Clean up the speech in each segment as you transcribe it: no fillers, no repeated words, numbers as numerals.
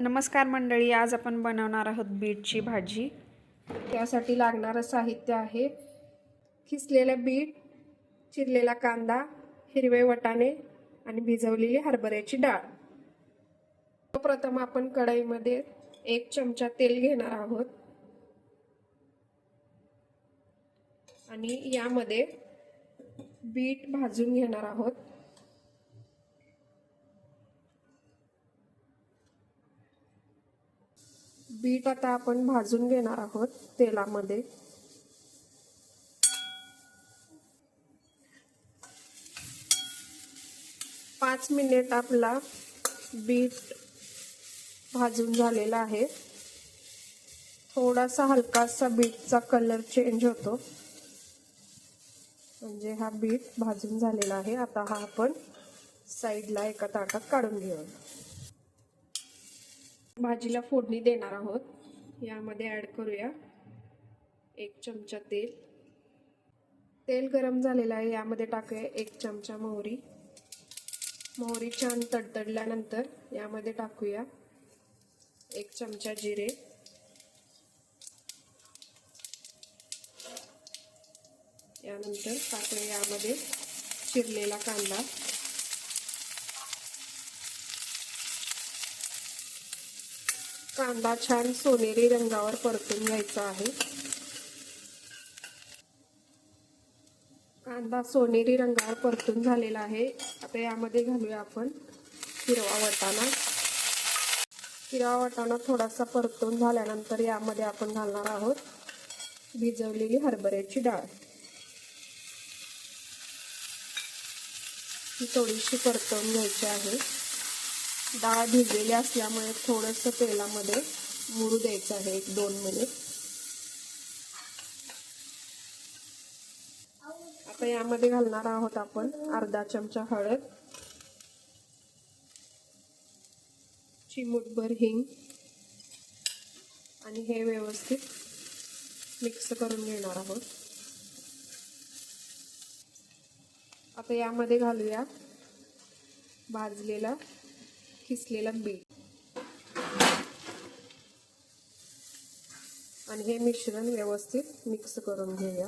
नमस्कार मंडळी, आज आपण बनवणार आहोत बीटची भाजी। त्यासाठी लागणारं साहित्य आहे किसलेलं बीट, चिरलेला कांदा, हिरवे वाटाणे आणि भिजवलेली हरभऱ्याची डाळ। प्रथम आपण कढईमध्ये 1 चमचा तेल घेणार आहोत आणि यामध्ये बीट भाजून घेणार आहोत। बीट आता आपण भाजून घेणार आहोत तेलामध्ये। पाच मिनिट आपला बीट भाजून झालेला आहे। थोडासा हलकासा बीटचा कलर चेंज होतो, म्हणजे हा बीट भाजून झालेला आहे। आता हा आपण साइडला एका ताटात काढून घेऊया। भाजीला फोडणी देणार आहोत। यामध्ये ऍड करूया 1 चमचा तेल। तेल गरम झालेलं आहे, यामध्ये टाकूया 1 चमचा मोहरी। मोहरी छान तडतडल्यानंतर यामध्ये टाकूया 1 चमचा जिरे, यानंतर टाकूया यामध्ये चिरलेला कांदा, कांदा छान सोनेरी रंगावर परतून घ्यायचा आहे। कांदा सोनेरी रंगावर परतून झालेला आहे। आता यामध्ये घालूया आपण हिरवा वाटाणा। हिरवा वाटाणा थोडासा परतून झाल्यानंतर यामध्ये आपण घालणार आहोत भिजवलेली हरभऱ्याची डाळ। ही थोडीशी परतून घ्यायची आहे। डाळ भिजलेली असल्यामुळे थोडंसं तेलामध्ये मुरू द्यायचं आहे 1-2 मिनिट। आता यामध्ये घालणार आहोत आपण अर्धा चमचा हळद, चिमूटभर हिंग आणि हे व्यवस्थित मिक्स करून घेणार आहोत। आता यामध्ये घालूया भाजलेला किसलेला बीट आणि हे मिश्रण व्यवस्थित मिक्स करून घेऊया।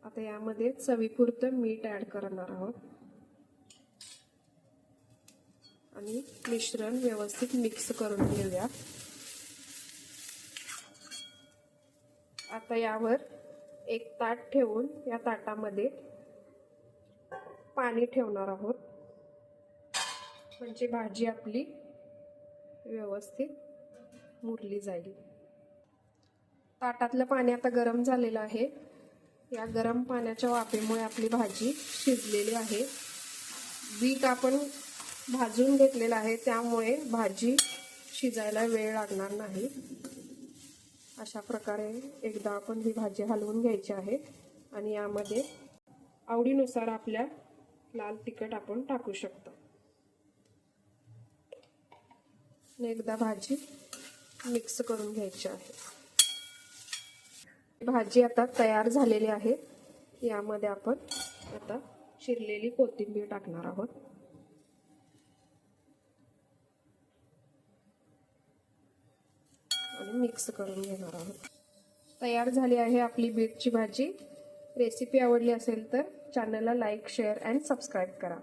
आता यामध्ये चवीपुरतं मीठ ऍड करणार आहोत आणि मिश्रण व्यवस्थित मिक्स करून घेऊया। आता यावर एक ताट ठेवून या ताटामध्ये पाणी ठेवणार आहोत, म्हणजे भाजी आपली व्यवस्थित मुरली जाईल। ताटातलं पाणी आता गरम झालेलं आहे। या गरम पाण्याच्या वाफेमुळे आपली भाजी शिजलेली आहे। बीट आपण भाजून घेतलेला आहे, त्यामुळे भाजी शिजायला वेळ लागणार नाही। अशा प्रकारे एकदा आपण ही भाजी हलवून घ्यायची आहे आणि यामध्ये आवडीनुसार आपल्या लाल तिखट आपण टाकू शकतो। एकदा भाजी मिक्स करून घ्यायची आहे। भाजी आता तयार झालेली आहे। यामध्ये आपण आता चिरलेली कोथिंबीर टाकणार आहोत आणि मिक्स करून घेणार आहोत। तयार झाली आहे आपली बीटची भाजी। रेसिपी आवडली असेल तर चॅनलला लाईक, शेअर आणि सबस्क्राईब करा।